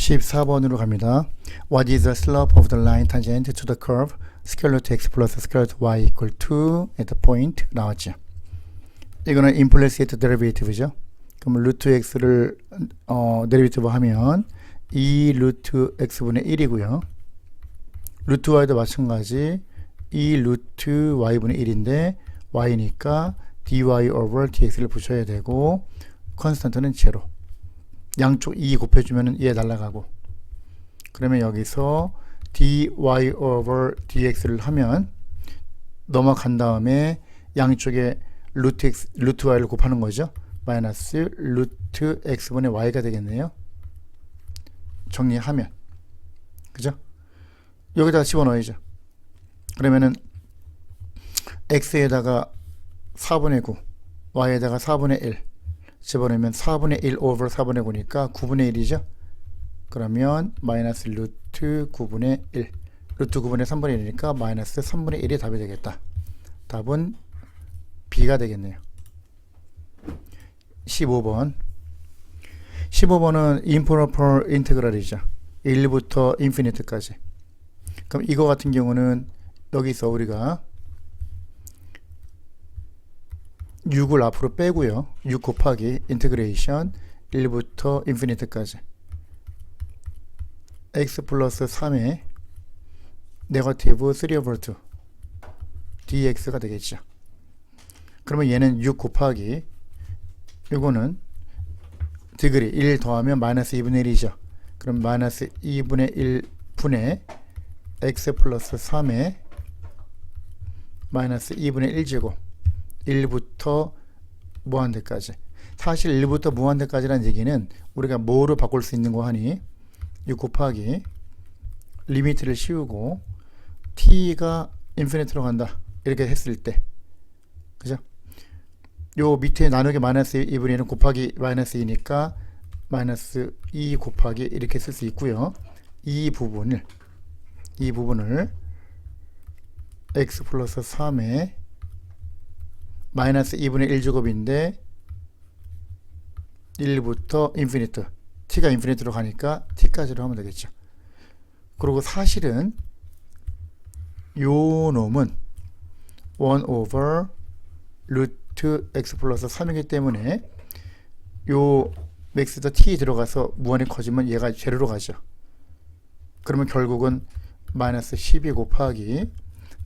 14번으로 갑니다. What is the slope of the line tangent to the curve square root x plus square root y equal to at the point 나왔죠. 이거는 implicit derivative죠. 그럼 루트 x를 데리베이티브 하면 2 루트 x분의 1이고요. 루트 y도 마찬가지 2 루트 y분의 1인데 y니까 dy over dx를 붙여야 되고 컨스턴트는 제로. 양쪽 2 곱해주면 얘 날아가고, 그러면 여기서 dy over dx를 하면 넘어간 다음에 양쪽에 루트 y를 곱하는 거죠. 마이너스 루트 x분의 y가 되겠네요. 정리하면, 그죠? 여기다가 집어넣어야죠. 그러면은 x에다가 4분의 9, y에다가 4분의 1 집어넣으면 4분의 1 over 4분의 9니까 9분의 1이죠. 그러면 마이너스 루트 9분의 1, 루트 9분의 3분의 1이니까 마이너스 3분의 1이 답이 되겠다. 답은 B가 되겠네요. 15번. 15번은 improper integral이죠. 1부터 인피니트까지. 그럼 이거 같은 경우는 여기서 우리가 6을 앞으로 빼고요. 6 곱하기 인테그레이션 1부터 인피니트까지 x 플러스 3의 네거티브 3 over 2 dx가 되겠죠. 그러면 얘는 6 곱하기 이거는 디그리 1 더하면 마이너스 2분의 1이죠. 그럼 마이너스 2분의 1분의 x 플러스 3의 마이너스 2분의 1제곱 1부터 무한대까지. 사실 1부터 무한대까지라는 얘기는 우리가 뭐로 바꿀 수 있는 거 하니 6 곱하기 리미트를 씌우고 t가 인피니트로 간다 이렇게 했을 때, 그죠? 요 밑에 나누기 마이너스 2분의 1은 곱하기 마이너스 2니까 마이너스 2 곱하기 이렇게 쓸 수 있고요. 이 부분을 x 플러스 3의 마이너스 2분의 1제곱인데 1부터 인피니트, t가 인피니트로 가니까 t까지로 하면 되겠죠. 그리고 사실은 요 놈은 1 over 루트 x 플러스 3이기 때문에 요 max에다 t 들어가서 무한히 커지면 얘가 제로로 가죠. 그러면 결국은 마이너스 12 곱하기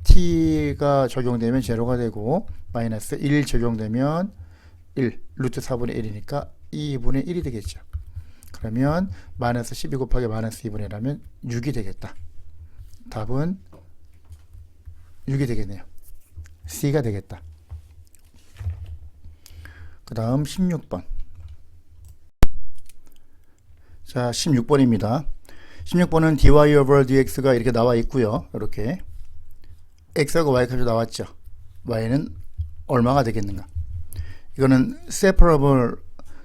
t가 적용되면 제로가 되고 마이너스 1 적용되면 1 루트 4분의 1이니까 2분의 1이 되겠죠. 그러면 마이너스 12 곱하기 마이너스 2분의 1하면 6이 되겠다. 답은 6이 되겠네요. C가 되겠다. 그 다음 16번. 자, 16번입니다. 16번은 dy over dx가 이렇게 나와 있고요. 이렇게 x하고 y까지 나왔죠. y는 얼마가 되겠는가? 이거는 separable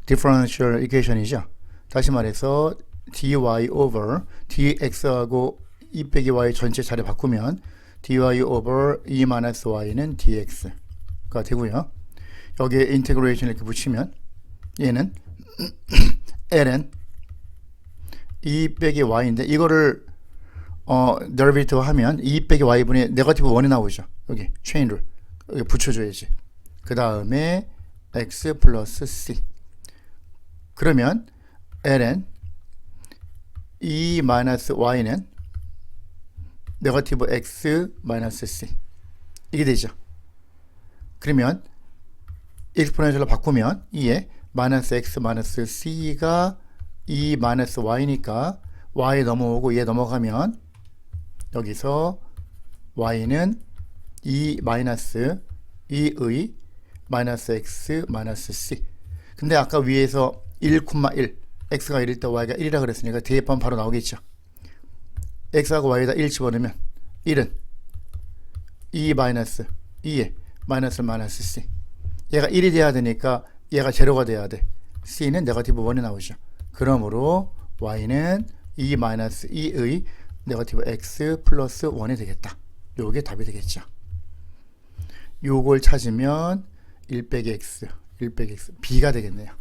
differential equation이죠. 다시 말해서 dy over dx하고 e 빼기 y 전체 자리 바꾸면 dy over e 마이너스 y는 dx가 되고요. 여기에 인테그레이션 이렇게 붙이면 얘는 ln e 빼기 y인데 이거를 데리베이티브 하면 e 빼기 y분의 네거티브 1이 나오죠. 여기 체인 룰 여기 붙여줘야지. 그 다음에 x 플러스 c. 그러면 ln e 마이너스 y는 네거티브 x 마이너스 c 이게 되죠. 그러면 익스포넨셜로 바꾸면 이에 마이너스 x 마이너스 c가 e 마이너스 y니까 y 넘어오고 얘 넘어가면 여기서 y는 e 마이너스 2의 마이너스 x 마이너스 c. 근데 아까 위에서 1,1 x가 1일 때 y가 1이라 그랬으니까 뒤에 번 바로 나오겠죠. x하고 y에다 1 집어넣으면 1은 e 마이너스 2에 마이너스 마이너스 c. 얘가 1이 돼야 되니까 얘가 제로가 돼야 돼. c는 네거티브 1이 나오죠. 그러므로 y는 e 마이너스 2의 네거티브 x 플러스 1이 되겠다. 요게 답이 되겠죠. 요걸 찾으면 1 빼기 x, 1 빼기 x, b가 되겠네요.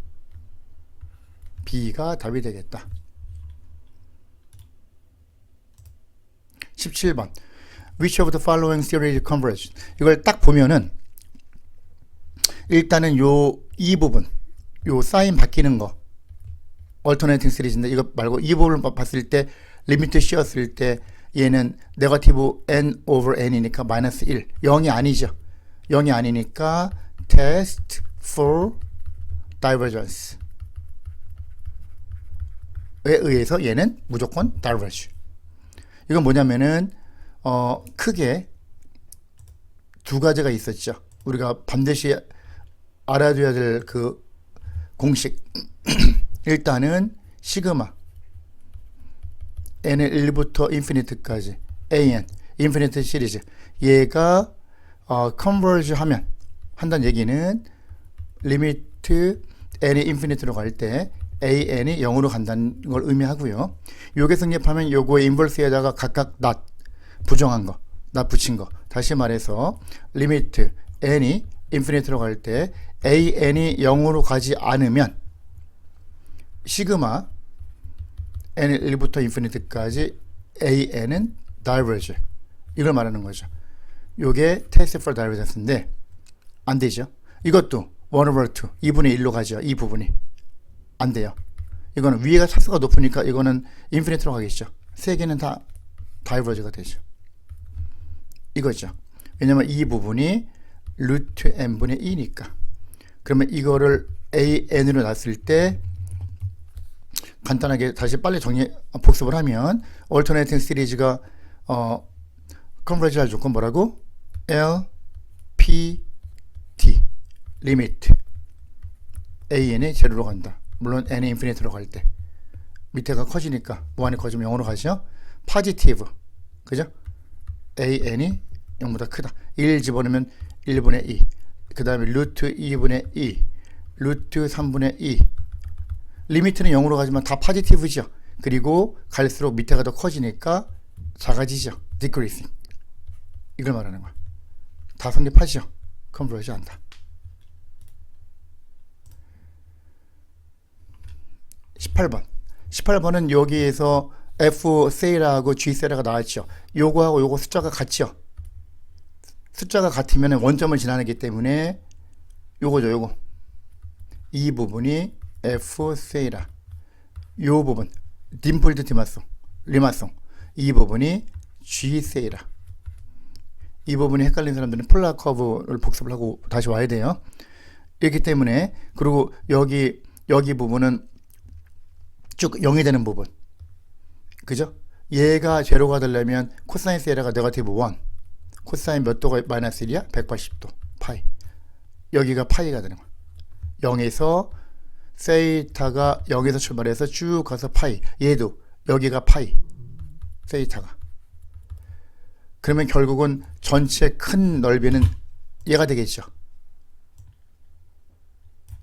b가 답이 되겠다. 17번. Which of the following series converge? 이걸 딱 보면은 일단은 이 부분, 요 사인 바뀌는 거 alternating series인데 이거 말고 이 부분을 봤을 때 리미트 씌웠을 때 얘는 네거티브 n over n이니까 마이너스 1. 0이 아니죠. 0이 아니니까 test for divergence 에 의해서 얘는 무조건 diverge. 이건 뭐냐면은 크게 두 가지가 있었죠. 우리가 반드시 알아둬야 될 그 공식. 일단은 시그마 n을 1부터 인피니트까지 an 인피니트 시리즈 얘가 컨버지 한다는 얘기는 리미트 n이 인피니트로 갈 때 an이 0으로 간다는 걸 의미하고요. 요게 성립하면 요거의 인버스에다가 각각 not 부정한 거 not 붙인 거. 다시 말해서 리미트 n이 인피니트로 갈 때 an이 0으로 가지 않으면 시그마 n을 1부터 인피니트까지 an은 diverge 이걸 말하는 거죠. 요게 test for divergence인데 안 되죠. 이것도 1 over 2 2분의 1로 가죠. 이 부분이 안 돼요. 이거는 위에가 차수가 높으니까 이거는 인피니트로 가겠죠. 세 개는 다 diverge가 되죠. 이거죠. 왜냐면 이 부분이 루트 n분의 2니까. 그러면 이거를 an으로 놨을 때 간단하게 다시 빨리 복습을 하면 alternating series가 converge 할 조건 뭐라고? L, P, T limit an이 제로로 간다. 물론 n이 인피니트로 갈 때 밑에가 커지니까 무한히 커지면 0으로 가죠. positive 그죠? an이 0보다 크다. 1 집어넣으면 1분의 2 그 다음에 루트 2분의 2 루트 3분의 2 리미트는 0으로 가지만 다 포지티브죠. 그리고 갈수록 밑에가 더 커지니까 작아지죠. decreasing 이걸 말하는 거야. 다 성립하죠. 컨버지 한다. 18번은 여기에서 F 세이라하고 G 세이라가 나왔죠. 요거하고 요거 숫자가 같죠. 숫자가 같으면 원점을 지나기 때문에 요거죠. 요거 이 부분이 F 세이라 요 부분 딤폴드 리마송 이 부분이 G 세이라. 이 부분이 헷갈린 사람들은 폴라 커브를 복습을 하고 다시 와야 돼요. 이렇기 때문에 그리고 여기 부분은 쭉 0이 되는 부분 그죠? 얘가 제로가 되려면 코사인 세이라가 네거티브 1 코사인 몇 도가 마이너스 1이야? 180도 파이 여기가 파이가 되는 거야. 0에서 세이타가 0에서 출발해서 쭉 가서 파이 얘도 여기가 파이 세이타가 그러면 결국은 전체 큰 넓이는 얘가 되겠죠.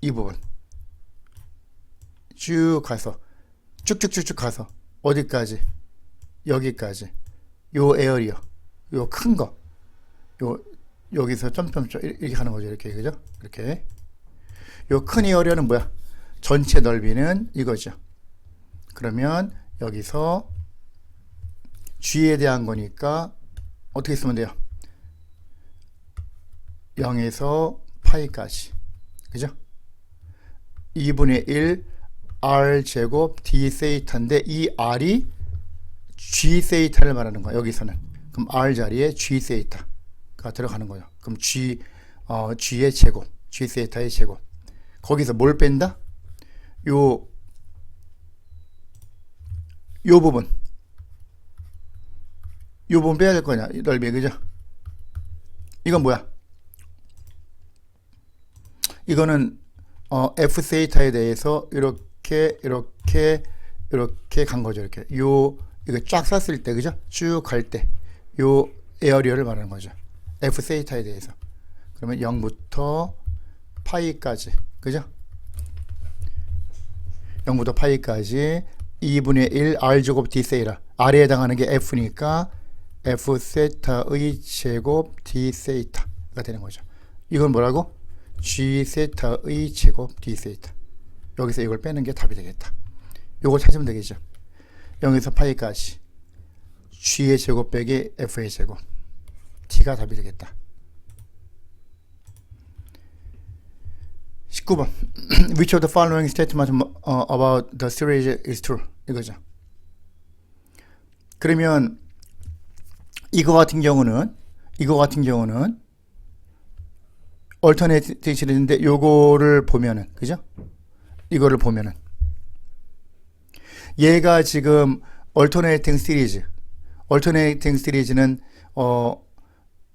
이 부분 쭉 가서 쭉쭉쭉쭉 가서 어디까지? 여기까지 요 에어리어 요 큰 거 여기서 점점점 이렇게 가는 거죠. 이렇게 그죠? 이렇게 요 큰 에어리어는 뭐야? 전체 넓이는 이거죠. 그러면 여기서 G에 대한 거니까 어떻게 쓰면 돼요? 0에서 파이까지 그죠? 2분의 1 R 제곱 D 세이타인데 이 R이 G 세이타를 말하는 거야. 여기서는 그럼 R 자리에 G 세이타가 들어가는 거예요. 그럼 G의 제곱 G 세이타의 제곱 거기서 뭘 뺀다? 요 부분 빼야 될 거냐 넓이 그죠? 이건 뭐야? 이거는 F 세이타에 대해서 이렇게 간 거죠. 이렇게 이거 쫙 쐈을 때 그죠? 쭉 갈 때 요 에어리어를 말하는 거죠. F 세이타에 대해서. 그러면 0부터 파이까지 그죠? 0부터 파이까지 2분의 1 R 제곱 D 세이라 R에 해당하는 게 F니까 F 세타의 제곱 D 세이타가 되는 거죠. 이건 뭐라고? G 세타의 제곱 D 세이타. 여기서 이걸 빼는 게 답이 되겠다. 요걸 찾으면 되겠죠. 0에서 파이까지 G의 제곱 빼기 F의 제곱. D가 답이 되겠다. 19번. Which of the following statements about the series is true? 이거죠. 그러면 이거 같은 경우는 얼터네이팅 시리즈인데 요거를 보면은, 그죠? 이거를 보면은 얘가 지금 얼터네이팅 시리즈는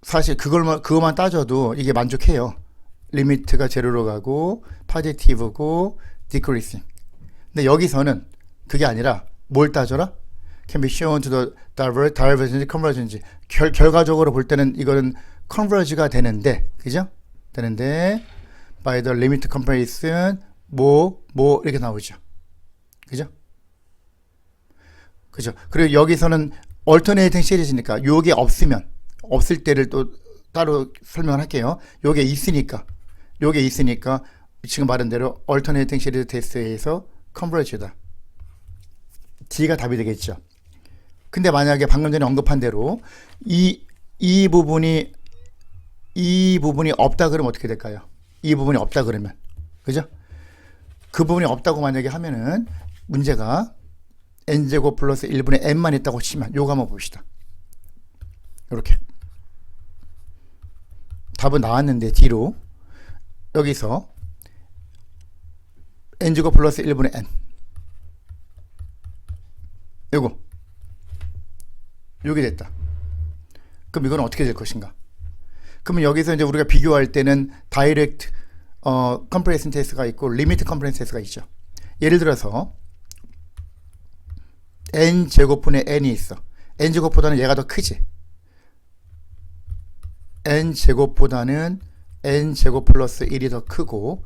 사실 그것만 따져도 이게 만족해요. 리미트가 제로로 가고 포지티브고 디크리싱. 근데 여기서는 그게 아니라 뭘 따져라? Can be shown to the divergence, convergence. 결과적으로 볼 때는 이거는 converge가 되는데, 그죠? 되는데 by the limit comparison 뭐 이렇게 나오죠. 그죠? 그죠? 그리고 여기서는 alternating 시리즈니까 요게 없을 때를 또 따로 설명을 할게요. 요게 있으니까 지금 말한 대로 alternating 시리즈 테스트에서 converge다. D가 답이 되겠죠. 근데 만약에 방금 전에 언급한 대로 이 부분이 없다 그러면 어떻게 될까요? 이 부분이 없다 그러면, 그죠? 그 부분이 없다고 만약에 하면은 문제가 n제곱 플러스 1분의 n만 있다고 치면 요거 한번 봅시다. 이렇게 답은 나왔는데 D로 여기서 n제곱 플러스 1분의 n 요게 됐다. 그럼 이건 어떻게 될 것인가? 그러면 여기서 이제 우리가 비교할 때는 다이렉트 컴프레션 테스트가 있고 리미트 컴프레션 테스트가 있죠. 예를 들어서 n 제곱분의 n이 있어. n 제곱보다는 얘가 더 크지. n 제곱보다는 n 제곱 플러스 1이 더 크고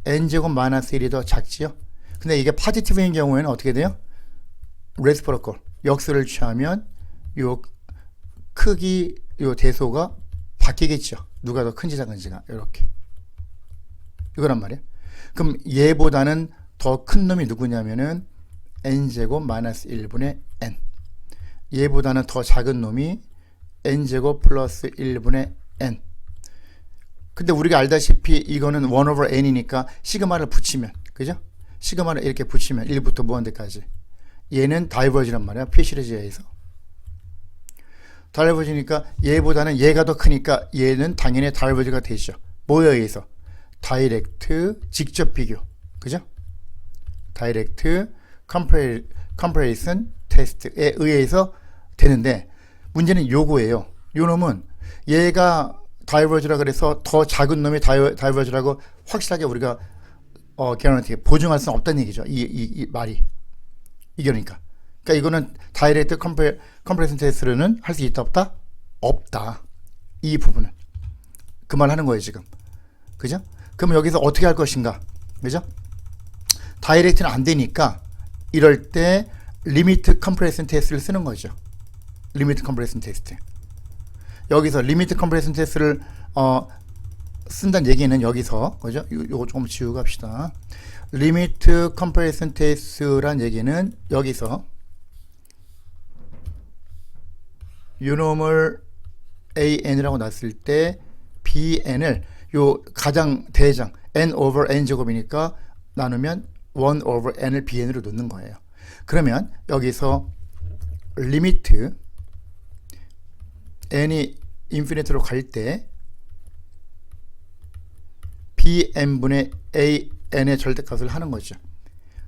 n 제곱 마이너스 1이 더 작지요. 근데 이게 포지티브인 경우에는 어떻게 돼요? 레시프로컬 역수를 취하면 요 크기 요 대소가 바뀌겠죠. 누가 더 큰지 작은지가 이렇게 이거란 말이야. 그럼 얘보다는 더 큰 놈이 누구냐면은 n제곱 마이너스 1분의 n. 얘보다는 더 작은 놈이 n제곱 플러스 1분의 n. 근데 우리가 알다시피 이거는 1 over n이니까 시그마를 붙이면, 그죠? 시그마를 이렇게 붙이면 1부터 무한대까지 얘는 다이버지란 말이야. P 시리즈에서 다이버지니까 얘보다는 얘가 더 크니까 얘는 당연히 다이버지가 되죠. 뭐에 의해서? 다이렉트 직접 비교, 그죠? 다이렉트 컴퍼레이션 테스트에 의해서 되는데 문제는 요거예요. 요 놈은 얘가 다이버지라 그래서 더 작은 놈이 다이버지라고 확실하게 우리가 개런티 보증할 수는 없다는 얘기죠. 이 말이 이거니까. 그러니까 이거는 다이렉트 컴퍼레이션 테스트로는 할 수 있다 없다? 없다. 이 부분은 그 말 하는 거예요 지금. 그죠? 그럼 여기서 어떻게 할 것인가? 그죠? 다이렉트는 안 되니까 이럴 때 리미트 컴프레션 테스트를 쓰는 거죠. 리미트 컴프레션 테스트. 여기서 리미트 컴프레션 테스트를 쓴다는 얘기는 여기서, 그죠? 요거 조금 지우고 합시다. 리미트 컴프레션 테스트란 얘기는 여기서 요놈을 AN이라고 놨을 때 BN을 요 가장 대장 N over N 제곱이니까 나누면 1 over N을 BN으로 놓는 거예요. 그러면 여기서 리미트 N이 인피니트로 갈 때 BN분의 AN의 절대값을 하는 거죠.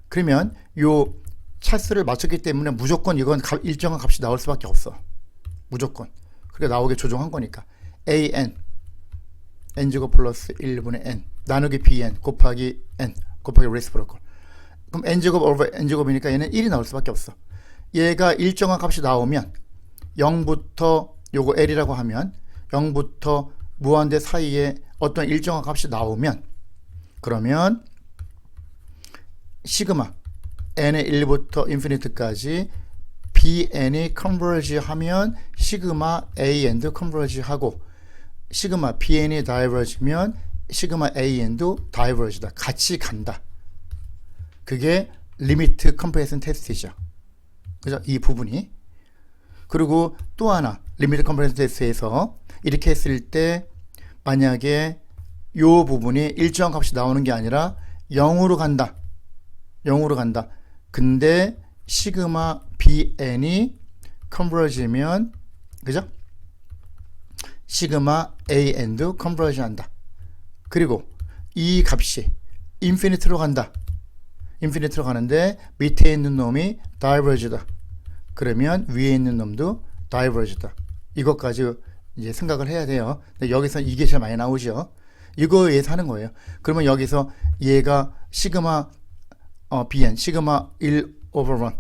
그러면 요 차수를 맞췄기 때문에 무조건 이건 일정한 값이 나올 수밖에 없어. 무조건. 그렇게 나오게 조정한 거니까 AN n제곱 플러스 1분의 n 나누기 bn 곱하기 n 곱하기 레시프로컬. 그럼 n제곱 over n제곱이니까 얘는 1이 나올 수밖에 없어. 얘가 일정한 값이 나오면 0부터 요거 l이라고 하면 0부터 무한대 사이에 어떤 일정한 값이 나오면 그러면 시그마 n의 1부터 인피니트까지 bn이 컨버지 하면 시그마 an도 컨버지 하고 시그마 bn이 다이버지면 시그마 an도 다이버지다. 같이 간다. 그게 리미트 컴퍼레이션 테스트죠. 그죠? 이 부분이. 그리고 또 하나 리미트 컴퍼런스 테스트에서 이렇게 했을 때 만약에 요 부분이 일정한 값이 나오는 게 아니라 0으로 간다. 0으로 간다. 근데 시그마 bn이 컨버지면 그죠? 시그마 an도 컨버지 한다. 그리고 이 값이 인피니트로 간다. 인피니트로 가는데 밑에 있는 놈이 다이버지다. 그러면 위에 있는 놈도 다이버지다. 이것까지 이제 생각을 해야 돼요. 근데 여기서 이게 제일 많이 나오죠. 이거에 의해서 하는 거예요. 그러면 여기서 얘가 시그마 bn, 시그마 1 over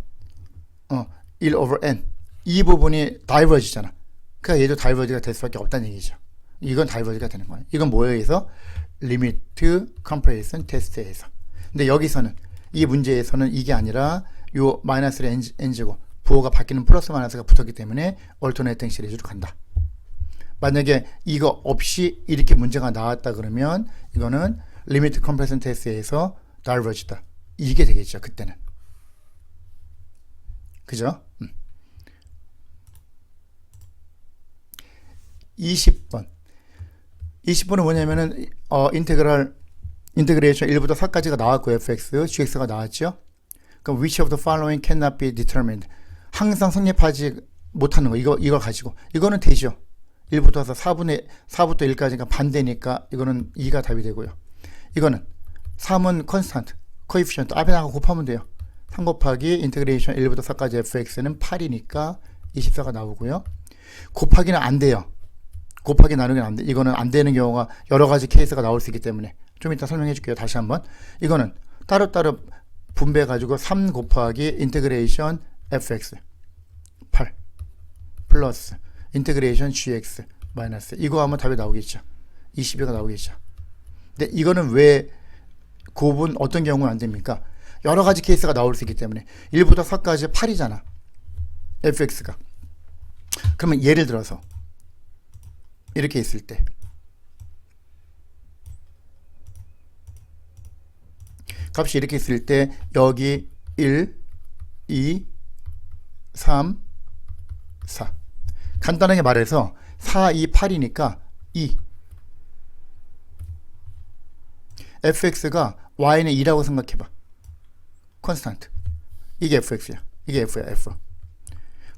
1, 1 over n 이 부분이 다이버지잖아. 그러니까 얘도 다이버지가 될 수밖에 없다는 얘기죠. 이건 다이버지가 되는 거예요. 이건 뭐에 의해서? 리미트 컴퍼레이션 테스트에서. 근데 여기서는 이 문제에서는 이게 아니라 요 마이너스를 n제곱 부호가 바뀌는 플러스 마이너스가 붙었기 때문에 얼터네이팅 시리즈로 간다. 만약에 이거 없이 이렇게 문제가 나왔다 그러면 이거는 리미트 컴퍼레이션 테스트에서 다이버지다. 이게 되겠죠. 그때는. 그죠? 20번. 20번은 뭐냐면은 인테그레이션 1부터 4까지가 나왔고 fx, gx가 나왔죠. 그럼 which of the following cannot be determined. 항상 성립하지 못하는 거. 이걸 가지고 이거는 되죠. 1부터 4부터 1까지가 반대니까 이거는 2가 답이 되고요. 이거는 3은 컨스탄트, 코에피션트 앞에다가 곱하면 돼요. 3 곱하기 인테그레이션 1부터 4까지 fx는 8이니까 24가 나오고요. 곱하기는 안 돼요. 곱하기 나누기는 안 돼. 이거는 안 되는 경우가 여러 가지 케이스가 나올 수 있기 때문에 좀 이따 설명해 줄게요. 다시 한번. 이거는 따로따로 분배해 가지고 3 곱하기 인테그레이션 fx 8 플러스 인테그레이션 gx 마이너스 이거 하면 답이 나오겠죠. 22가 나오겠죠. 근데 이거는 왜 곱은 어떤 경우는 안 됩니까? 여러 가지 케이스가 나올 수 있기 때문에 1부터 4까지 8이잖아. fx가. 그러면 예를 들어서 이렇게 있을 때 값이 이렇게 있을 때 여기 1, 2, 3, 4 간단하게 말해서 4, 2, 8이니까 2 fx가 y는 2라고 생각해봐. 컨스탄트. 이게 fx야. 이게 f야. f.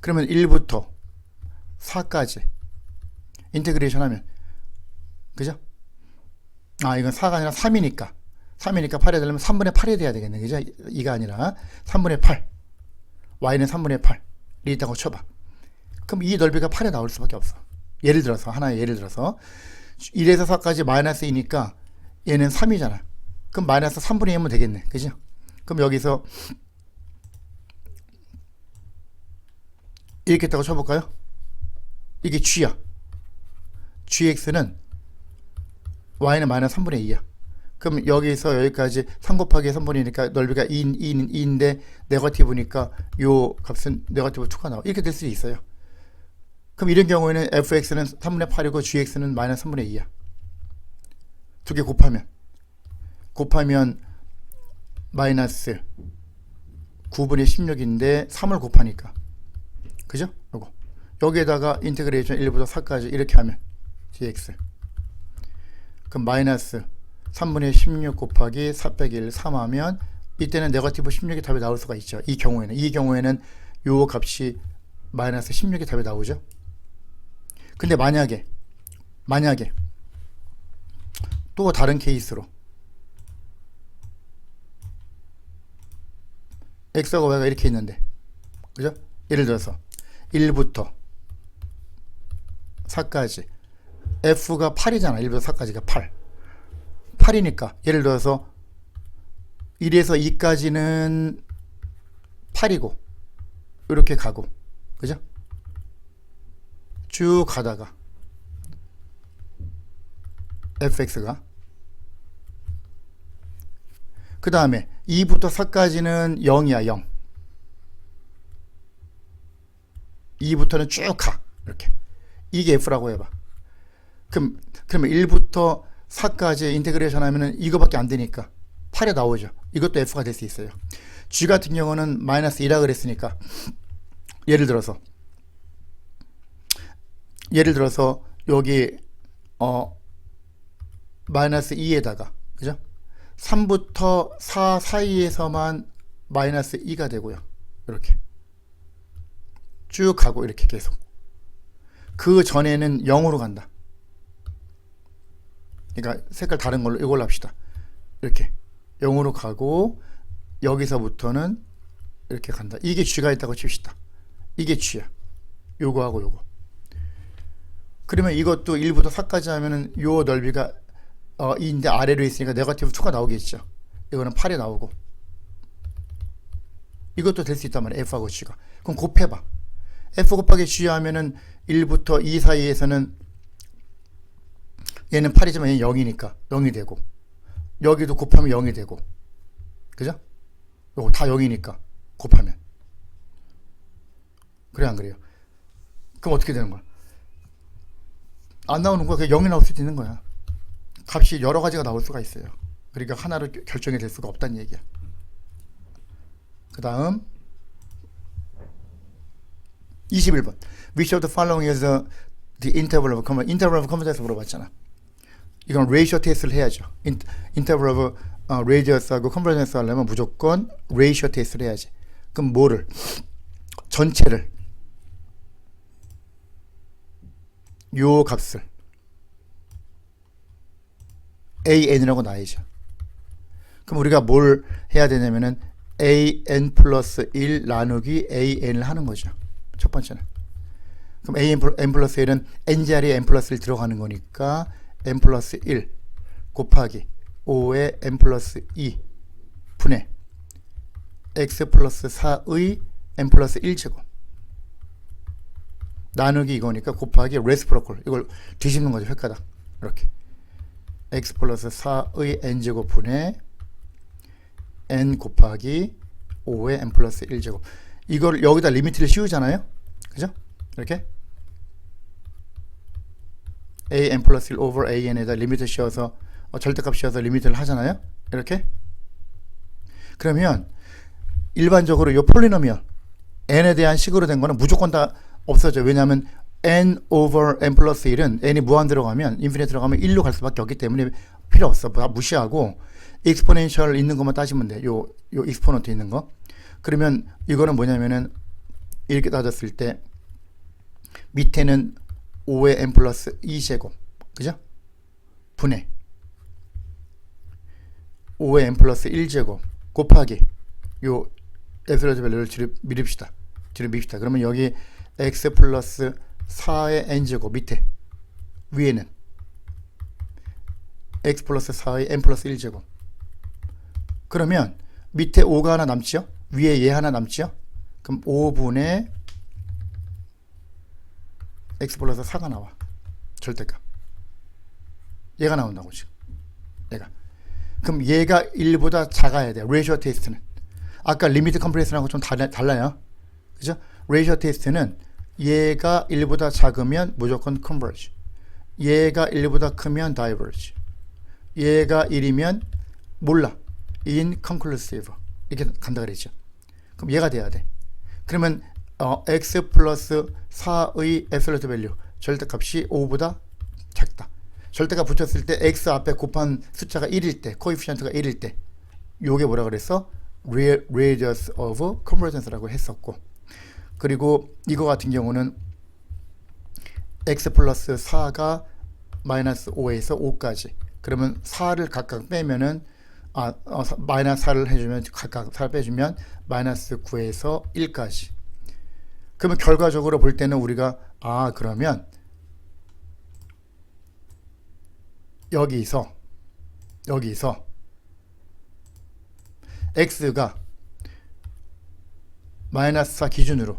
그러면 1부터 4까지 인테그레이션 하면 그죠? 이건 4가 아니라 3이니까 8이 되려면 3분의 8이 돼야 되겠네. 그죠? 2가 아니라 3분의 8 y는 3분의 8이 있다고 쳐봐. 그럼 이 넓이가 8에 나올 수밖에 없어. 예를 들어서 하나의 예를 들어서 1에서 4까지 마이너스 2니까 얘는 3이잖아. 그럼 마이너스 3분의 2면 되겠네. 그죠? 그럼 여기서 이렇게 했다고 쳐볼까요? 이게 g야. gx는 y는 마이너스 3분의 2야. 그럼 여기서 여기까지 3 곱하기 3분이니까 넓이가 2인데 네거티브니까 요 값은 네거티브 2가 나와. 이렇게 될 수 있어요. 그럼 이런 경우에는 fx는 3분의 8이고 gx는 마이너스 3분의 2야. 두 개 곱하면 마이너스 9분의 16인데 3을 곱하니까 그죠? 요거 여기에다가 인테그레이션 1부터 4까지 이렇게 하면 dx 그럼 마이너스 3분의 16 곱하기 4 빼기 1 3 하면 이때는 네거티브 16이 답이 나올 수가 있죠. 이 경우에는 요 값이 마이너스 16이 답이 나오죠. 근데 만약에 또 다른 케이스로 x하고 y가 이렇게 있는데 그죠? 예를 들어서 1부터 4까지 f가 8이잖아. 1부터 4까지가 8이니까 예를 들어서 1에서 2까지는 8이고 이렇게 가고 그죠? 쭉 가다가 fx가 그 다음에 2부터 4까지는 0이야. 0 2부터는 쭉 가. 이렇게 이게 f라고 해봐. 그러면 1부터 4까지 인테그레이션 하면은 이거밖에 안 되니까 8에 나오죠. 이것도 f가 될 수 있어요. g 같은 경우는 마이너스 2라 그랬으니까 예를 들어서 예를 들어서 여기 마이너스 2에다가 그죠? 3부터 4 사이에서만 마이너스 2가 되고요. 이렇게 쭉 가고 이렇게 계속. 그 전에는 0으로 간다. 그러니까 색깔 다른 걸로 이걸로 합시다. 이렇게 0으로 가고 여기서부터는 이렇게 간다. 이게 G가 있다고 칩시다. 이게 G야. 요거하고 요거. 그러면 이것도 1부터 4까지 하면은 요 넓이가 2인데 아래로 있으니까 네거티브 2가 나오겠죠. 이거는 8이 나오고. 이것도 될 수 있단 말이야. F하고 G가. 그럼 곱해봐. F 곱하기 G 하면은 1부터 2 사이에서는 얘는 8이지만 얘는 0이니까 0이 되고, 여기도 곱하면 0이 되고, 그죠? 요거 다 0이니까 곱하면. 그래 안 그래요? 그럼 어떻게 되는 거야? 안 나오는 거야. 그냥 0이 나올 수도 있는 거야. 값이 여러 가지가 나올 수가 있어요. 그러니까 하나로 결정이 될 수가 없다는 얘기야. 그 다음 21번. Which of the following is the interval of confidence? interval of confidence 물어봤잖아. 이건 ratio 테스트를 해야죠. interval of radius하고 confidence 하려면 무조건 ratio 테스트를 해야지. 그럼 뭐를? 전체를 요 값을 an이라고 놔야죠. 그럼 우리가 뭘 해야 되냐면은 an 플러스 1 나누기 an을 하는 거죠. 첫 번째는. 그럼 n 플러스 1은 n 자리에 n 플러스 1 들어가는 거니까 n 플러스 1 곱하기 5의 n 플러스 2 분의 x 플러스 4의 n 플러스 1제곱 나누기 이거니까 곱하기 레시프로콜. 이걸 뒤집는 거죠. 획가닥. 이렇게 x 플러스 4의 n제곱 분의 n 곱하기 5의 n 플러스 1제곱. 이걸 여기다 리미트를 씌우잖아요. 그죠? 이렇게 an 플러스 1 over an에다 리미트 씌워서 절대값 씌워서 리미트를 하잖아요. 이렇게. 그러면 일반적으로 이 폴리노미얼 n에 대한 식으로 된 거는 무조건 다 없어져. 왜냐하면 n over n 플러스 1은 n이 무한 들어가면 인피니트 들어가면 1로 갈 수밖에 없기 때문에 필요 없어. 다 무시하고 익스포넨셜 있는 것만 따지면 돼. 요 익스포넌트 있는 거. 그러면 이거는 뭐냐면은 이렇게 따졌을 때 밑에는 5의 n 플러스 2제곱 그죠? 분의 5의 n 플러스 1제곱 곱하기 요 앱솔루트 밸류를 뒤로 밀읍시다. 그러면 여기 x 플러스 4의 n제곱 밑에 위에는 x 플러스 4의 n 플러스 1제곱. 그러면 밑에 5가 하나 남지요? 위에 얘 하나 남지요? 그럼 5분의 x 플러스 4가 나와. 절대값. 얘가 나온다고 지금. 얘가. 그럼 얘가 1보다 작아야 돼요. 레이쇼 테스트는. 아까 리미트 컴프레스하고 좀 달라요. 그죠? 레이쇼 테스트는 얘가 1보다 작으면 무조건 컨버지. 얘가 1보다 크면 다이버지. 얘가 1이면 몰라. inconclusive. 이렇게 간다 그랬죠. 그럼 얘가 돼야 돼. 그러면 x 플러스 4의 앱솔루트 밸류 절대값이 5보다 작다. 절대값 붙였을 때 x 앞에 곱한 숫자가 1일 때, 코에피션트가 1일 때 요게 뭐라 그랬어? radius of convergence라고 했었고, 그리고 이거 같은 경우는 x 플러스 4가 마이너스 5에서 5까지. 그러면 4를 각각 빼면은 마이너스 4를 해주면 각각 4를 빼주면 마이너스 9에서 1까지. 그러면 결과적으로 볼 때는 우리가 그러면 여기서 x가 마이너스 4 기준으로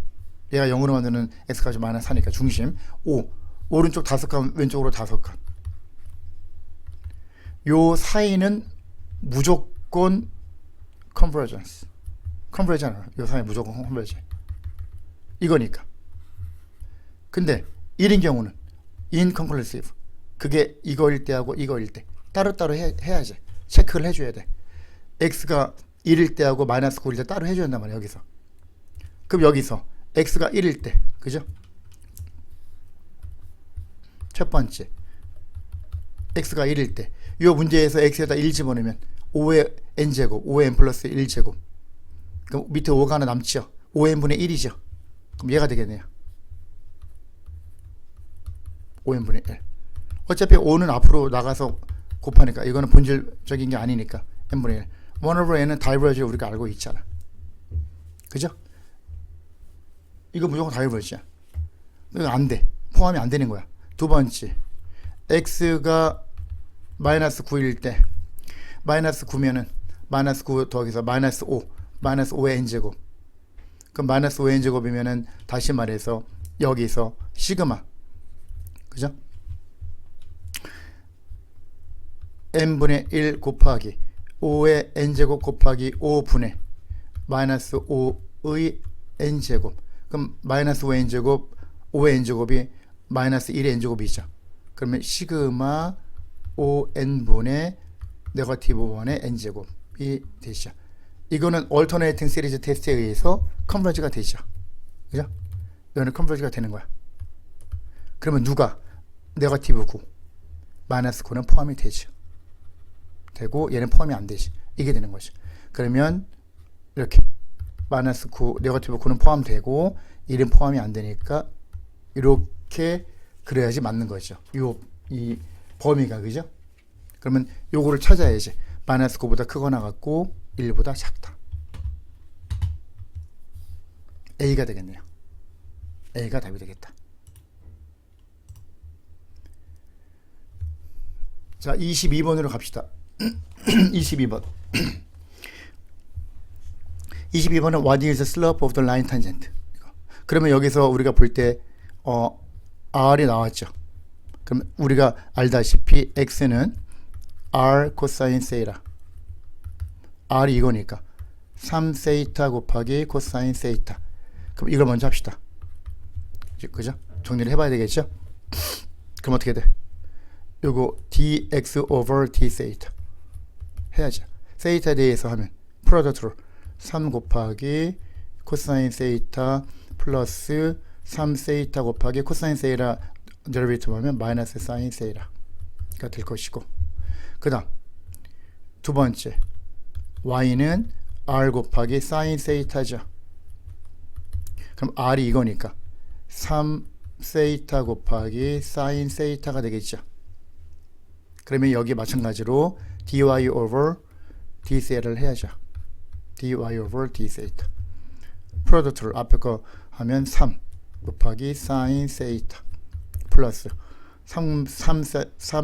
얘가 0으로 만드는 x까지 마이너스 4니까 중심 5 오른쪽 5칸 왼쪽으로 5칸. 요 사이는 무조건 컨버전스. 컨버전이잖아. 요 사이 무조건 컨버전. 이거니까. 근데 1인 경우는 inconclusive. 그게 이거일 때하고 이거일 때 따로따로 해야지. 체크를 해줘야 돼. x가 1일 때하고 마이너스 9일 때 따로 해줘야 된단 말이야. 여기서. 그럼 여기서 x가 1일 때 그죠? 첫 번째 x가 1일 때 이 문제에서 x에다 1 집어넣으면 5의 n제곱 5의 n 플러스 1제곱 그럼 밑에 5가 하나 남죠. 5n분의 1이죠. 그럼 얘가 되겠네요. 5n분의 1. 어차피 5는 앞으로 나가서 곱하니까 이거는 본질적인 게 아니니까 n분의 1. 1 over n은 다이버지를 우리가 알고 있잖아. 그죠? 이거 무조건 다이버지야. 이거 안 돼. 포함이 안 되는 거야. 두 번째 x가 마이너스 9일 때 마이너스 9면은 마이너스 9 더하기서 마이너스 5 마이너스 5의 n제곱 그럼 마이너스 5의 n제곱이면은 다시 말해서 여기서 시그마 그죠? n분의 1 곱하기 5의 n제곱 곱하기 5분의 마이너스 5의 n제곱 그럼 마이너스 5의 n제곱 5의 n제곱이 마이너스 1의 n제곱이죠. 그러면 시그마 5n분의 네거티브 1의 n제곱이 되죠. 이거는 얼터네이팅 시리즈 테스트에 의해서 컨버지가 되죠. 그죠? 이거는 컨버지가 되는 거야. 그러면 누가 네거티브 9 마이너스 9는 포함이 되죠. 되고 얘는 포함이 안 되지. 이게 되는 거죠. 그러면 이렇게 마이너스 9 네거티브 9는 포함되고 1은 포함이 안 되니까 이렇게 그래야지 맞는 거죠. 이 범위가 그죠? 그러면 요거를 찾아야지. 마이너스 9보다 크거나 같고 1보다 작다. A가 되겠네요. A가 답이 되겠다. 자, 22번으로 갑시다. 22번. 22번은 what is the slope of the line tangent? 그러면 여기서 우리가 볼 때 R이 나왔죠. 그럼 우리가 알다시피 X는 R 코사인 세이라. R이 이거니까 3 세이타 곱하기 코사인 세이타. 그럼 이걸 먼저 합시다. 그죠? 정리를 해봐야 되겠죠? 그럼 어떻게 돼? 요거 dx over d 세이타 해야죠. 세이타에 대해서 하면 프로덕트로 3 곱하기 코사인 세이타 플러스 3 세이타 곱하기 코사인 세이라 데리베이티브 하면 마이너스 사인 세이라가 될 것이고 그 다음 두 번째 y는 r 곱하기 사인 세이타죠. 그럼 r이 이거니까 3 세이타 곱하기 사인 세이타가 되겠죠. 그러면 여기 마찬가지로 dy over d 세이타를 해야죠. dy over d 세이타 프로덕트를 앞에 거 하면 3 곱하기 사인 세이타 플러스 3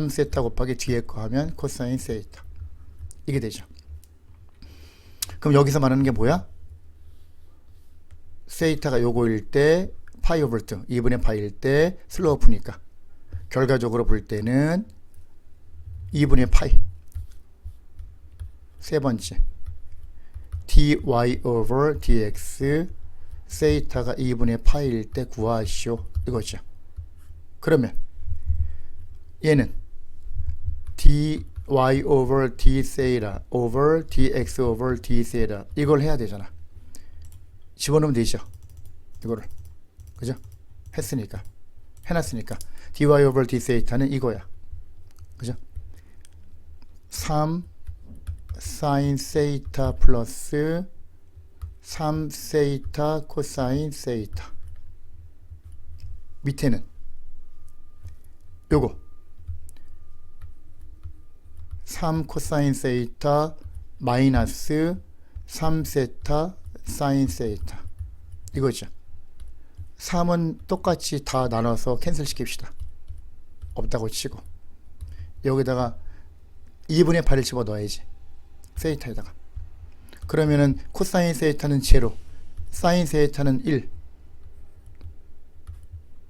세타 곱하기 뒤에 거 하면 코사인 세이타 이게 되죠. 그럼 여기서 말하는 게 뭐야? 세이타가 요거일 때 파이 오버 2 2분의 파이일 때 슬로우프니까 결과적으로 볼 때는 2분의 파이 세 번째 dy over dx 세이타가 2분의 파이일 때 구하시오 이거죠. 그러면 얘는 dy over d 세이라 over dx over d 세이라 이걸 해야 되잖아. 집어넣으면 되죠. 이거를 그죠? 했으니까 해놨으니까 dy over d 세이타는 이거야. 그죠? 3 사인 세이타 플러스 3 세이타 코사인 세이타 밑에는 요거 3 코사인 세이타 마이너스 3 세타 사인 세이타 이거죠. 3은 똑같이 다 나눠서 캔슬 시킵시다. 없다고 치고 여기다가 2분의 8을 집어 넣어야지 세이타에다가. 그러면은 코사인 세이타는 제로 사인 세이타는 1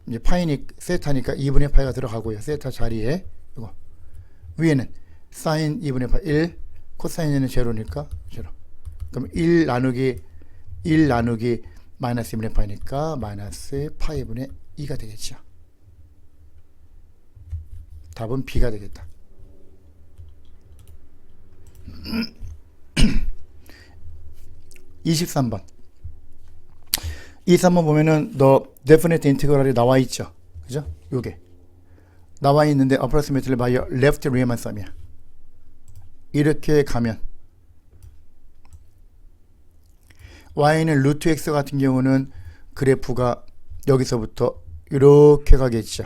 이제 파이니 세타니까 2분의 파이가 들어가고요. 세타 자리에 이거 위에는 사인 2분의 파이 1 코사인은 제로니까 제로. 그럼 1 나누기 마이너스 2분의 파이니까 마이너스 파이분의 2가 되겠죠. 답은 B가 되겠다. 23번 23번 보면은 너 definite integral이 나와 있죠. 그죠? 요게 나와 있는데 approximately by left rear만 썸이야. 이렇게 가면 y는 루트 x 같은 경우는 그래프가 여기서부터 이렇게 가겠죠.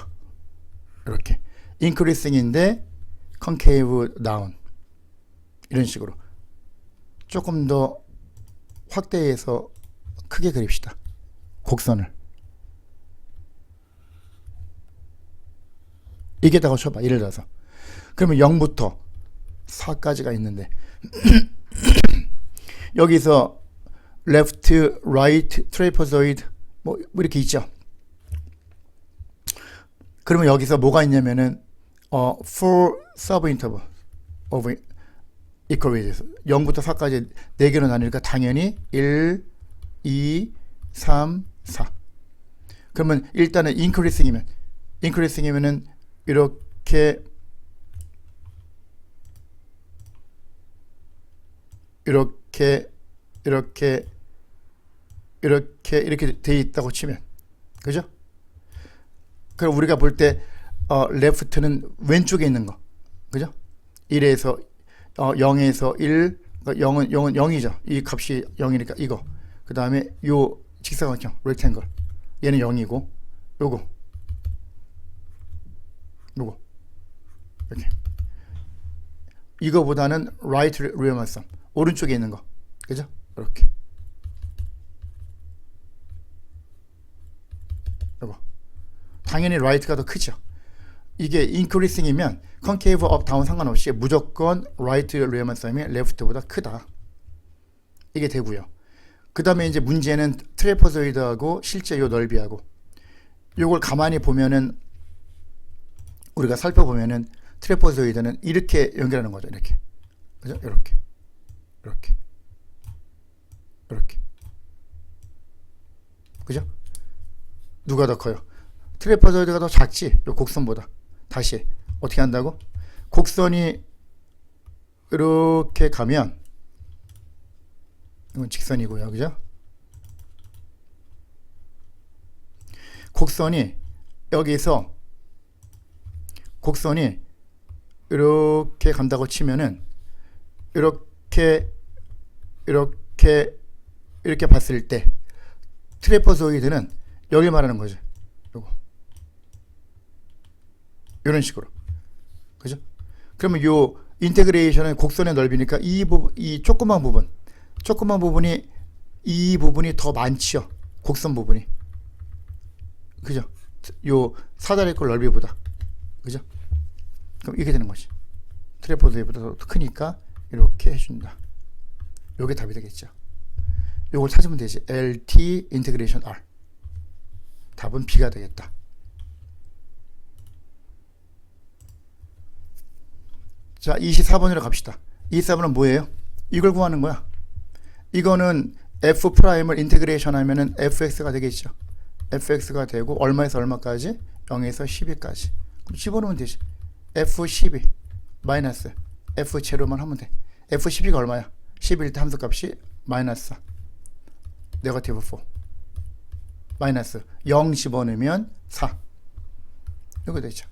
이렇게 increasing인데 concave down 이런 식으로 조금 더 확대해서 크게 그립시다. 곡선을 이게다가 쳐봐. 예를 들어서 그러면 0부터 4까지가 있는데 여기서 left, right, trapezoid 뭐 이렇게 있죠. 그러면 여기서 뭐가 있냐면은 four subinterval of equal width 0부터 4까지 4개로 나누니까 당연히 1, 2, 3, 4 그러면 일단은 increasing이면은 이렇게 돼 있다고 치면 그죠? 그럼 우리가 볼 때 left는 왼쪽에 있는 거 그죠? 1에서 0에서 1 0은 0이죠. 이 값이 0이니까 이거 그 다음에 요 직사각형 rectangle 얘는 0이고 요거 이렇게 이거보다는 right rear만 썸 오른쪽에 있는 거 그죠? 이렇게 요거 당연히 right가 더 크죠. 이게 increasing이면 concave up down 상관없이 무조건 right rear만 썸이 left보다 크다. 이게 되고요. 그 다음에 이제 문제는 트래퍼조이드하고 실제 요 넓이하고 요걸 가만히 보면은 우리가 살펴보면은 트래퍼조이드는 이렇게 연결하는 거죠. 이렇게 그죠? 이렇게 그죠? 누가 더 커요? 트래퍼조이드가 더 작지? 요 곡선보다. 다시 어떻게 한다고? 곡선이 이렇게 가면 이건 직선이고요. 그죠? 곡선이 여기서 곡선이 이렇게 간다고 치면은 이렇게 봤을 때 트래퍼조이드는 여기 말하는 거죠. 요거 이런 식으로 그죠? 그러면 요 인테그레이션은 곡선의 넓이니까 이 조그만 부분이 이 부분이 더 많지요. 곡선 부분이 그죠? 요 사다리꼴 넓이보다 그죠? 그럼 이렇게 되는 거지. 트래퍼조이드보다 더 크니까 이렇게 해준다. 요게 답이 되겠죠. 요걸 찾으면 되지. LT 인테그레이션 R 답은 B가 되겠다. 자 24번으로 갑시다. 24번은 뭐예요? 이걸 구하는 거야. 이거는 F'을 인테그레이션 하면은 fx가 되겠죠. fx가 되고 얼마에서 얼마까지? 0에서 12까지. 그럼 집어넣으면 되지. f12 마이너스 f 제로만 하면 돼. f12가 얼마야? 11 때 함수값이 마이너스 4 네거티브 4 마이너스 0 집어넣으면 4 이거 되죠.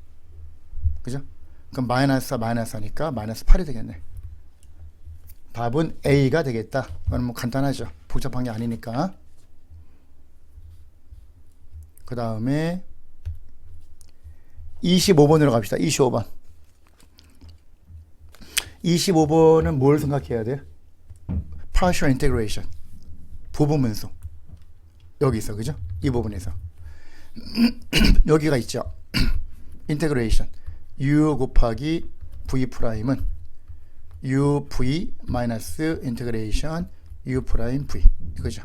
그죠? 그럼 마이너스 4 마이너스 4니까 마이너스 8이 되겠네. 답은 A가 되겠다. 그건 뭐 간단하죠. 복잡한 게 아니니까. 그 다음에 25번으로 갑시다. 25번. 25번은 뭘 생각해야 돼요? partial integration. 부분분수. 여기 있어. 그죠? 이 부분에서. 여기가 있죠. integration. u 곱하기 v 프라임은 uv 마이너스 인테그레이션 u 프라임 v 이거죠.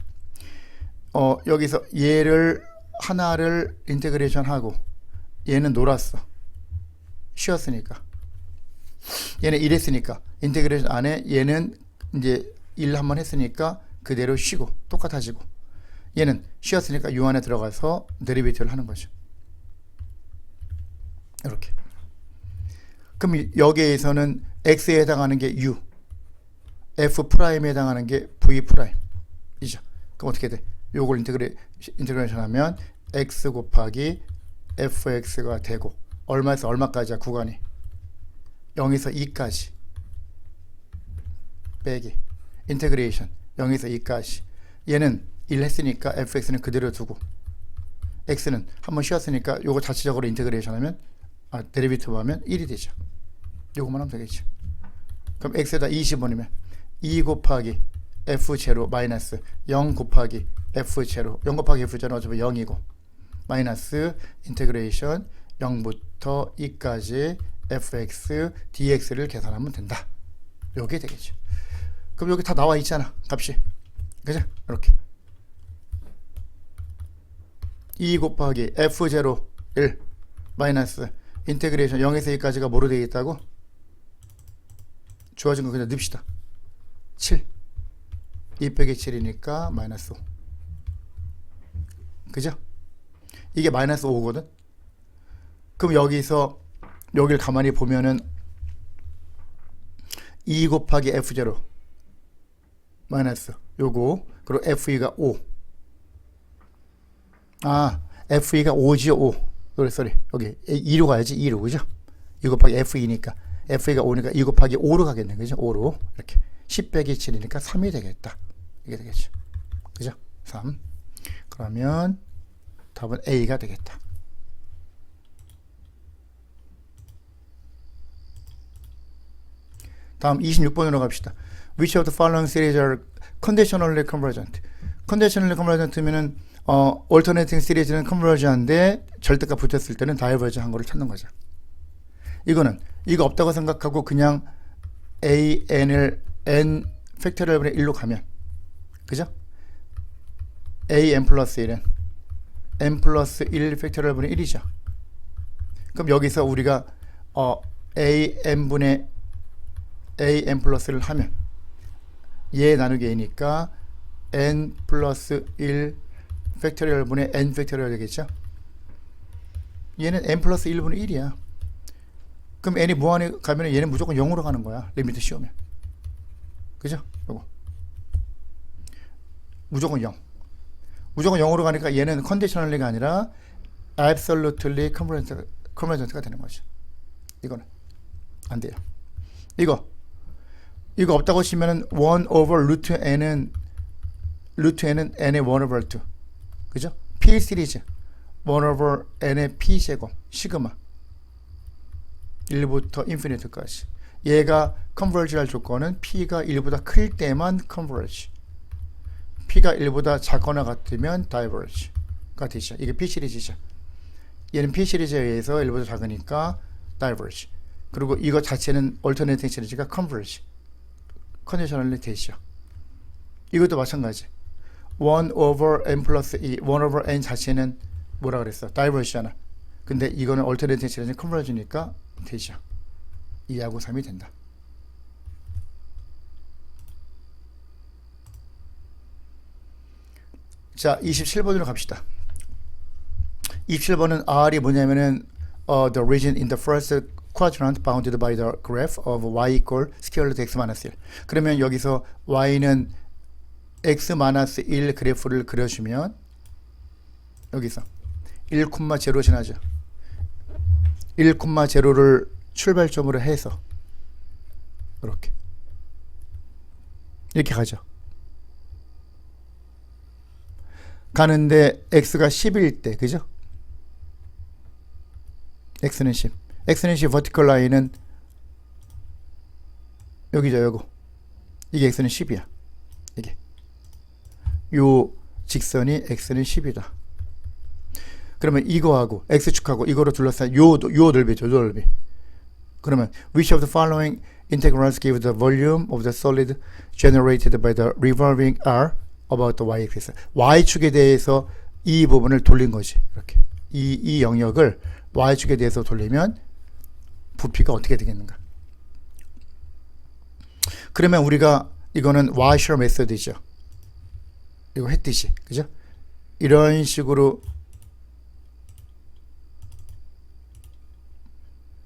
여기서 얘를 하나를 인테그레이션 하고 얘는 놀았어. 쉬었으니까. 얘는 일했으니까 인테그레이션 안에 얘는 이제 일 한번 했으니까 그대로 쉬고 똑같아지고 얘는 쉬었으니까 u 안에 들어가서 데리베이티브를 하는 거죠. 이렇게. 그럼 여기에서는 x에 해당하는 게 u, f 프라임에 해당하는 게 v 프라임이죠. 그럼 어떻게 돼? 요걸 인테그레이션 하면 x 곱하기 fx가 되고 얼마에서 얼마까지야 구간이? 0에서 2까지 빼기 인테그레이션 0에서 2까지. 얘는 1 했으니까 fx는 그대로 두고 x는 한번 쉬었으니까 요거 자체적으로 인테그레이션 하면 데리비티브 하면 1이 되죠. 요거만 하면 되겠죠. 그럼 x에다 20원이면 2 곱하기 f0 마이너스 0 곱하기 f0 0 곱하기 f0는 어차피 0이고 마이너스 인테그레이션 0부터 2까지 fx dx를 계산하면 된다. 요게 되겠죠. 그럼 여기 다 나와 있잖아 값이. 그죠? 이렇게 2 곱하기 f0 1 마이너스 인테그레이션 0에서 2까지가 뭐로 되어 있다고? 주어진 거 그냥 넣읍시다. 7 2 빼기 7이니까 마이너스 5. 그죠? 이게 마이너스 5거든. 그럼 여기서 여길 가만히 보면은 2 곱하기 f0 마이너스 요거 그리고 f2가 5. f2가 5지요. 5 쏘리 여기 2로 가야지. 2로 그죠? 2 곱하기 f2니까 f2가 5니까 2 곱하기 5로 가겠네. 그죠? 5로 이렇게 10 빼기 7이니까 3이 되겠다. 이게 되겠죠. 그죠? 3. 그러면 답은 A가 되겠다. 다음 26번으로 갑시다. Which of the following series are conditionally convergent? conditionally convergent면은 alternating 시리즈는 convergent인데 절대값 붙었을 때는 divergent 한 거를 찾는 거죠. 이거는 이거 없다고 생각하고 그냥 an을 n 팩토리얼분의 1로 가면 그죠? an 플러스 1은 n 플러스 1 팩토리얼분의 1이죠. 그럼 여기서 우리가 an분의 an 플러스를 하면 얘 나누기 a니까 n 플러스 1 팩토리얼분의 n 팩토리얼 되겠죠. 얘는 n 플러스 1분의 1이야. 그럼 n이 무한에 가면 얘는 무조건 0으로 가는 거야. 리미트 씌우면. 그죠? 요거 무조건 0. 무조건 0으로 가니까 얘는 컨디셔널리가 아니라 absolutely convergent가 되는 거죠. 이거는 안 돼요. 이거 없다고 치면은 1 over 루트 n은 n의 1 over 2. 그죠? P 시리즈 1 over n의 P 제곱 시그마 1부터 인피니트까지. 얘가 컨버지 할 조건은 P가 1보다 클 때만 컨버지. P가 1보다 작거나 같으면 다이버지가 되죠. 이게 P 시리즈죠. 얘는 P 시리즈에 의해서 1보다 작으니까 다이버지. 그리고 이거 자체는 얼터네이팅 시리즈가 컨버지. 컨디셔널리 되죠. 이것도 마찬가지. 1 over n 플러스 2, 1 over n 자체는 뭐라 그랬어? 다이버지잖아. 근데 이거는 얼터네이팅 시리즈는 컨버지니까 되죠. 2하고 3이 된다. 자, 27번으로 갑시다. 27번은 R이 뭐냐면은 the region in the first quadrant bounded by the graph of y equal square root x minus 1. 그러면 여기서 y는 x 마이너스 1 그래프를 그려주면 여기서 1,0 지나죠. 1,0를 출발점으로 해서 이렇게 가죠. 가는데 x가 10일 때 그죠? x는 10. x는 10 버티컬 라인은 여기죠. 요거. 이게 x는 10이야. 이게 요 직선이 x는 10이다. 그러면 이거하고 x축하고 이거로 둘러싼 요 넓이죠. 요 넓이. 그러면 which of the following integrals give the volume of the solid generated by the revolving R about the y-axis. y축에 대해서 이 부분을 돌린 거지. 이렇게 이 영역을 y축에 대해서 돌리면 부피가 어떻게 되겠는가. 그러면 우리가 이거는 와셔 메소드죠. 이거 했듯이 그죠? 이런 식으로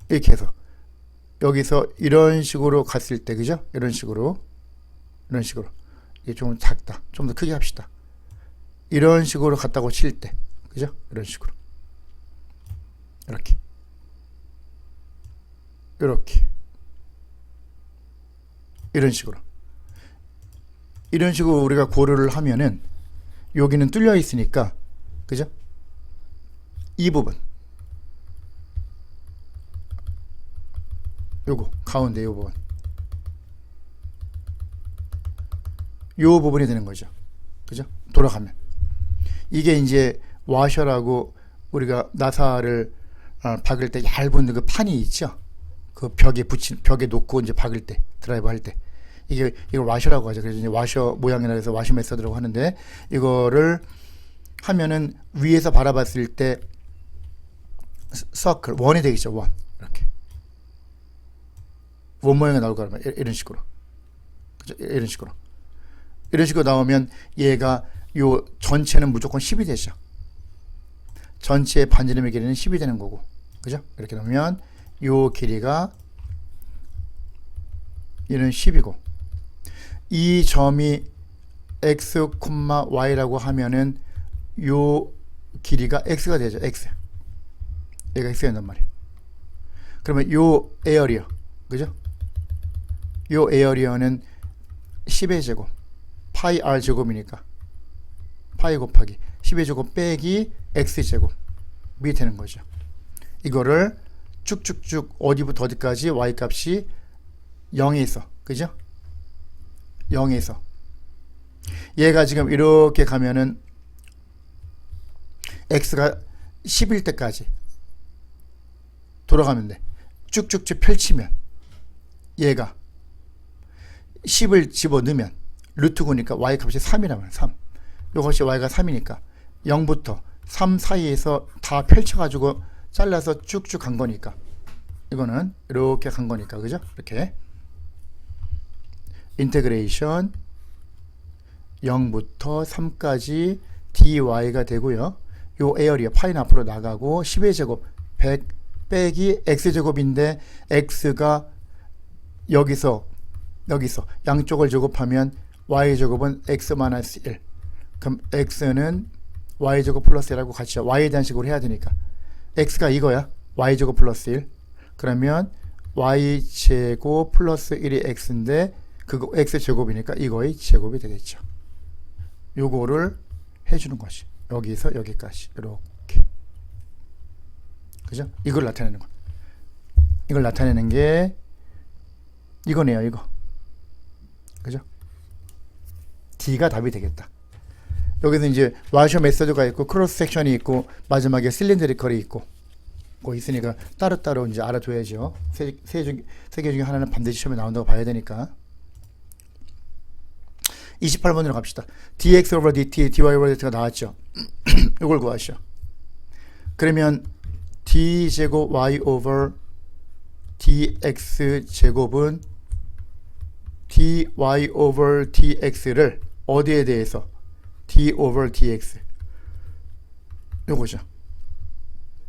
이렇게 해서 여기서 이런 식으로 갔을 때 그죠? 이런 식으로 이게 좀 작다. 좀 더 크게 합시다. 이런 식으로 갔다고 칠 때 그죠? 이런 식으로 이렇게 이렇게 이런 식으로 우리가 고려를 하면은 여기는 뚫려 있으니까, 그죠? 이 부분, 요거 가운데 요 부분, 요 부분이 되는 거죠. 그죠? 돌아가면 이게 이제 와셔라고 우리가 나사를 박을 때 얇은 그 판이 있죠. 그 벽에 놓고 이제 박을 때, 드라이브 할 때, 이걸 와셔라고 하죠. 그래서 이제 와셔 모양이라 해서 와셔 메서드라고 하는데, 이거를 하면은 위에서 바라봤을 때 서클 원이 되겠죠. 원, 이렇게 원 모양이 나올 거란 말이에요. 이런 식으로, 그죠? 이런 식으로 나오면 얘가 요 전체는 무조건 10이 되죠. 전체의 반지름의 길이는 10이 되는 거고, 그죠? 이렇게 놓으면 요 길이가 얘는 10이고, 이 점이 x, y라고 하면은 요 길이가 x가 되죠. x. 얘가 x가 된단 말이에요. 그러면 요 에어리어, 그죠? 요 에어리어는 10의 제곱 파이 r 제곱이니까 파이 곱하기 10의 제곱 빼기 x 제곱이 되는 거죠. 이거를 쭉쭉쭉 어디부터 어디까지 y 값이 0에 있어, 그죠? 0에 있어. 얘가 지금 이렇게 가면은 x가 10일 때까지 돌아가면 돼. 쭉쭉쭉 펼치면 얘가 10을 집어넣으면 루트 9니까 y 값이 3이라면 3. 이것이 y가 3이니까 0부터 3 사이에서 다 펼쳐가지고 잘라서 쭉쭉 간 거니까, 이거는 이렇게 간 거니까, 그죠? 이렇게 인테그레이션 0부터 3까지 dy가 되고요. 요 에어리어 파이는 앞으로 나가고 10의 제곱 100 빼기 x제곱인데, x가 여기서 양쪽을 제곱하면 y제곱은 x-1. 그럼 x는 y제곱 플러스 1하고 같이 y에 대한 식으로 해야 되니까, x가 이거야. y제곱 플러스 1. 그러면 y제곱 플러스 1이 x인데, 그거 x제곱이니까 이거의 제곱이 되겠죠. 요거를 해주는 것이 여기서 여기까지 이렇게, 그죠? 이걸 나타내는 거. 이걸 나타내는 게 이거네요. 이거, 그죠? D가 답이 되겠다. 여기서 이제 와셔 메서드가 있고 크로스 섹션이 있고 마지막에 실린드리컬이 있고 뭐 있으니까 따로따로 이제 알아둬야죠. 세 개 중에 하나는 반드시 시험에 나온다고 봐야 되니까. 28번으로 갑시다. dx over dt, dy over dt가 나왔죠. 이걸 구하시오. 그러면 d제곱 y over dx 제곱은 dy over dx를 어디에 대해서? d over dx, 요거죠.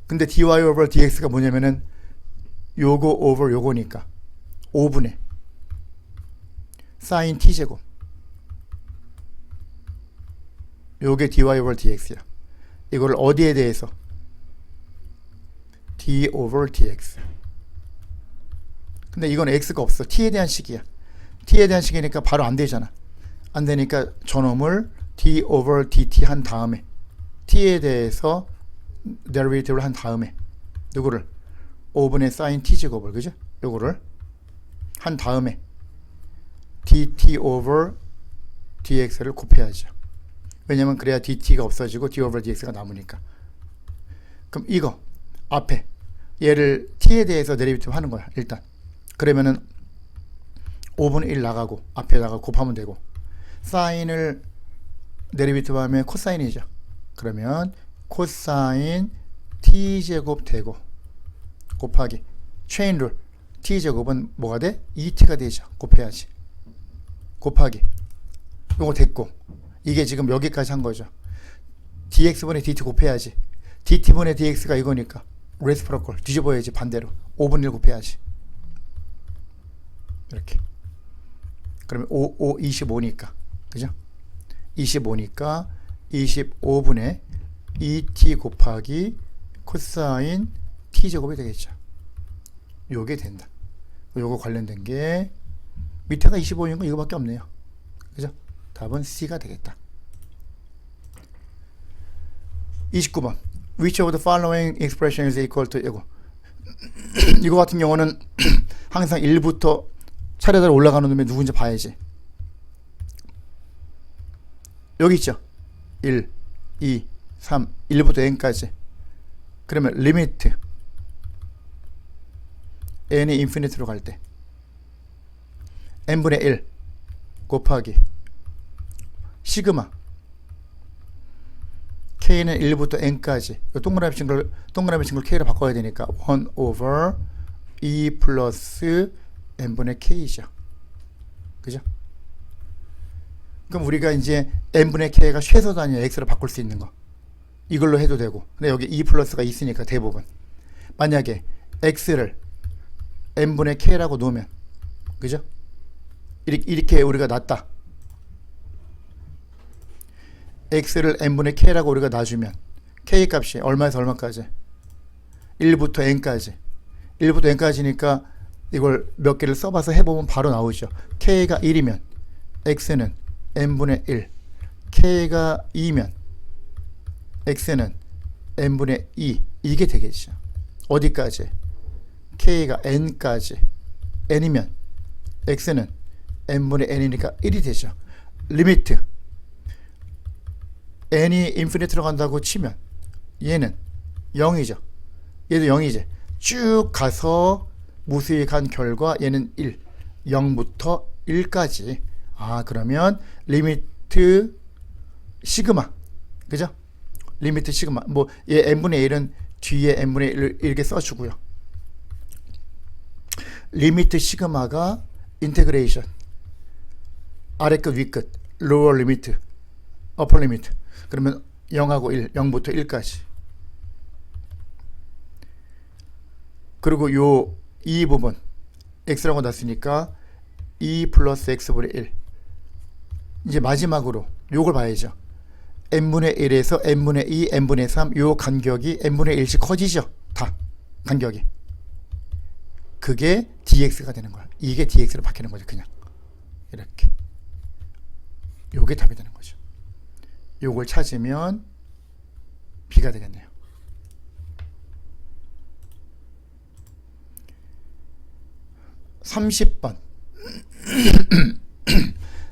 근데 dy over dx가 뭐냐면은 요거 over 요거니까 5분의 sin t 제곱, 요게 dy over dx야. 이걸 어디에 대해서? d over dx. 근데 이건 x가 없어. t에 대한 식이야. t에 대한 식이니까 바로 안 되잖아. 안 되니까 저놈을 d over dt 한 다음에 t에 대해서 derivative를 한 다음에 누구를? 5분의 sin t 제곱을, 그죠? 요거를 한 다음에 dt over dx를 곱해야죠. 왜냐면 그래야 dt가 없어지고 d over dx가 남으니까. 그럼 이거 앞에 얘를 t에 대해서 데리비티브 하는 거야. 일단 그러면은 5분의 1 나가고 앞에다가 곱하면 되고, 사인을 데리비티브 하면 코사인이죠. 그러면 코사인 t제곱 되고 곱하기 체인룰 t제곱은 뭐가 돼? 2t가 되죠. 곱해야지. 곱하기 요거 됐고, 이게 지금 여기까지 한 거죠. dx분의 dt 곱해야지. dt분의 dx가 이거니까 레시프로컬 뒤집어야지. 반대로 5분의 1 곱해야지. 이렇게. 그러면 25니까, 그죠? 25니까 25분의 2t 곱하기 코사인 t제곱이 되겠죠. 요게 된다. 요거 관련된 게 밑에가 25인 거 이거밖에 없네요. 그죠? 답은 C가 되겠다. 29번. Which of the following expression is equal to 이거. 이거 같은 경우는 항상 1부터 차례대로 올라가는 놈이 누군지 봐야지. 여기 있죠. 1, 2, 3, 1부터 n까지. 그러면 리미트 n이 인피니트로 갈 때 n분의 1 곱하기 시그마 k는 1부터 n까지 동그라미 친 걸 k로 바꿔야 되니까 1 over 2 플러스 n분의 k죠. 그죠? 그럼 우리가 이제 n분의 k가 최소 단위 x로 바꿀 수 있는 거 이걸로 해도 되고, 근데 여기 2 플러스가 있으니까 대부분 만약에 x를 n분의 k라고 놓으면, 그죠? 이렇게 우리가 놨다. x를 n분의 k라고 우리가 놔주면 k 값이 얼마에서 얼마까지? 1부터 n까지. 1부터 n까지니까 이걸 몇 개를 써봐서 해보면 바로 나오죠. k가 1이면 x는 n분의 1, k가 2면 x는 n분의 2 이게 되겠죠. 어디까지? k가 n까지. n이면 x는 n분의 n이니까 1이 되죠. 리미트 n이 인피니트로 간다고 치면 얘는 0이죠. 얘도 0이지. 쭉 가서 무수히 간 결과 얘는 1, 0부터 1까지. 아, 그러면 리미트 시그마, 그죠? 리미트 시그마, 뭐 얘 n분의 1은 뒤에 n분의 1을 이렇게 써주고요. 리미트 시그마가 인테그레이션 아래 끝 위 끝 로어 리미트 어퍼 리미트. 그러면 0하고 1, 0부터 1까지. 그리고 요 이 부분 x라고 놨으니까 2 플러스 x분의 1. 이제 마지막으로 요걸 봐야죠. n분의 1에서 n분의 2, n분의 3 요 간격이 n분의 1씩 커지죠. 다 간격이. 그게 dx가 되는 거야. 이게 dx로 바뀌는 거죠. 그냥 이렇게. 요게 답이 되는 거죠. 요걸 찾으면 B가 되겠네요. 30번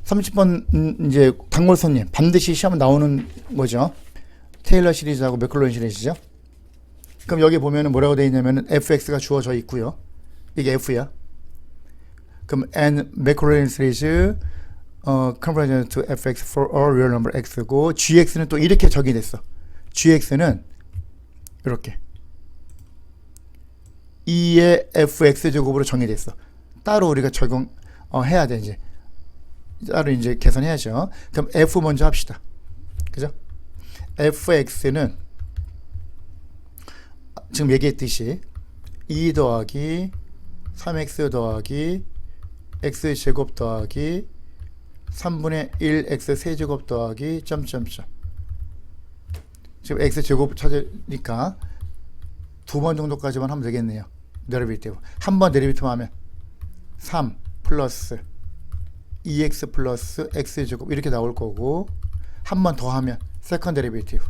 30번 이제 단골 손님 반드시 시험 나오는 거죠. 테일러 시리즈하고 맥클로린 시리즈죠. 그럼 여기 보면은 뭐라고 되어 있냐면은 fx가 주어져 있고요. 이게 f야. 그럼 and 맥클로린 시리즈 conversion to fx for all real number x고, gx는 또 이렇게 적용됐어. gx는 이렇게 2의 fx 제곱으로 정의됐어. 따로 우리가 적용해야 돼. 이제 따로 이제 계산해야죠. 그럼 f 먼저 합시다. 그죠? fx는 지금 얘기했듯이 2 더하기 3x 더하기 x 제곱 더하기 3분의 1 x 세제곱 더하기 점점점. 지금 x 제곱 찾으니까 2번 정도까지만 하면 되겠네요. 데리비티브. 한 번 데리비티브 하면 3 플러스 2x 플러스 x 제곱 이렇게 나올 거고, 한 번 더 하면 세컨 데리비티브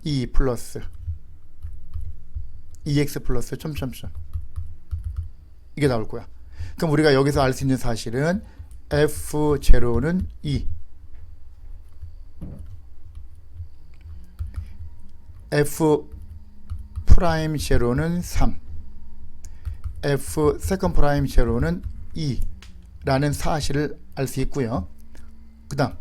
2 플러스 2x 플러스 점점점 이게 나올 거야. 그럼 우리가 여기서 알 수 있는 사실은 f0는 2, f 프라임 제로는 3, f 세컨드 프라임 제로는 2 라는 사실을 알 수 있고요. 그 다음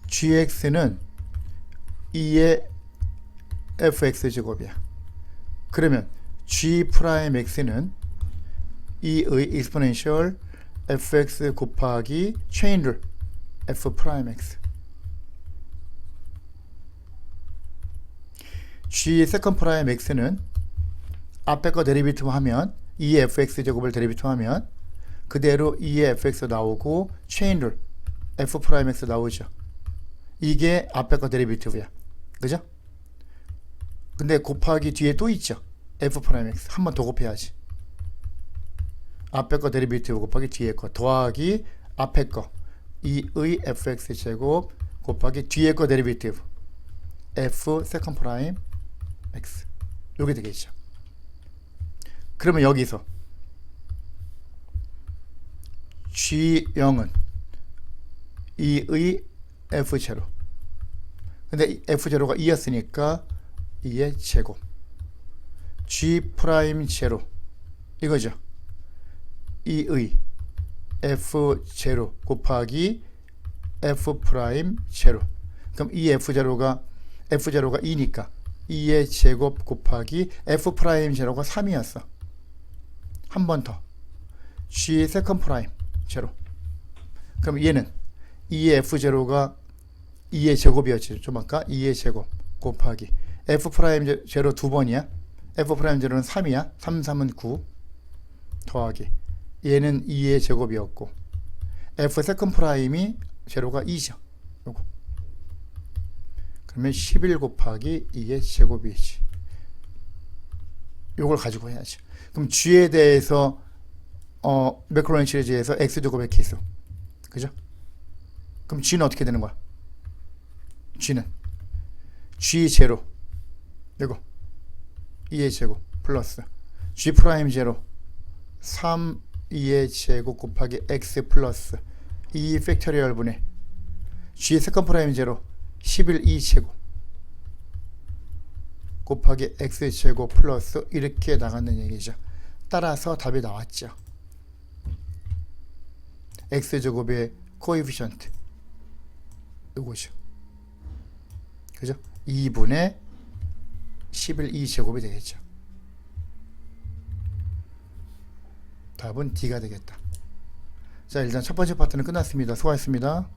gx는 2의 fx 제곱이야. 그러면 g 프라임 x는 2의 exponential fx 곱하기 체인룰 f 프라임 x. g 세컨드 프라임 x는 앞에 거 데리비티브 하면 2의 fx 제곱을 데리비티브 하면 그대로 2의 fx 나오고 체인룰 f 프라임 x 나오죠. 이게 앞에 거 데리비티브야. 그죠? 근데 곱하기 뒤에 또 있죠. f 프라임 x 한 번 더 곱해야지. 앞에 거 데리베이티브 곱하기 뒤에 거 더하기 앞에 거 2의 fx 제곱 곱하기 뒤에 거 데리베이티브 f 세컨드 프라임 x 요게 되겠죠. 그러면 여기서 G0은 2의 F0 근데 F0가 2였으니까 2의 제곱 G'0 이거죠. 2의 F0 곱하기 F'0 그럼 이 F0가 2니까 2의 제곱 곱하기 F'0가 3이었어. 한 번 더 G 세컨드 프라임 제로. 그럼 얘는 2의 F0가 2의 제곱이었지. 좀 아까 2의 제곱 곱하기 F' 제로 두 번이야. F' 제로는 3이야. 3, 3은 9 더하기 얘는 2의 제곱이었고 F 세컨드 프라임이 제로가 2죠. 요거. 그러면 11 곱하기 2의 제곱이지. 요걸 가지고 해야지. 그럼 G에 대해서 매크로니 시리즈에서 X 제곱의 계수. 그죠? 그럼 G는 어떻게 되는 거야? G는 G 제로 이거 2의 제곱 플러스 G 프라임 제로 3 2의 제곱 곱하기 X 플러스 2 팩토리얼 분의 G 세컨드 프라임 제로 11 2 제곱 곱하기 X 제곱 플러스 이렇게 나가는 얘기죠. 따라서 답이 나왔죠. X 제곱의 코에피션트 이거죠. 그죠? 2분의 11 2제곱이 되겠죠. 답은 D가 되겠다. 자, 일단 첫 번째 파트는 끝났습니다. 수고하셨습니다.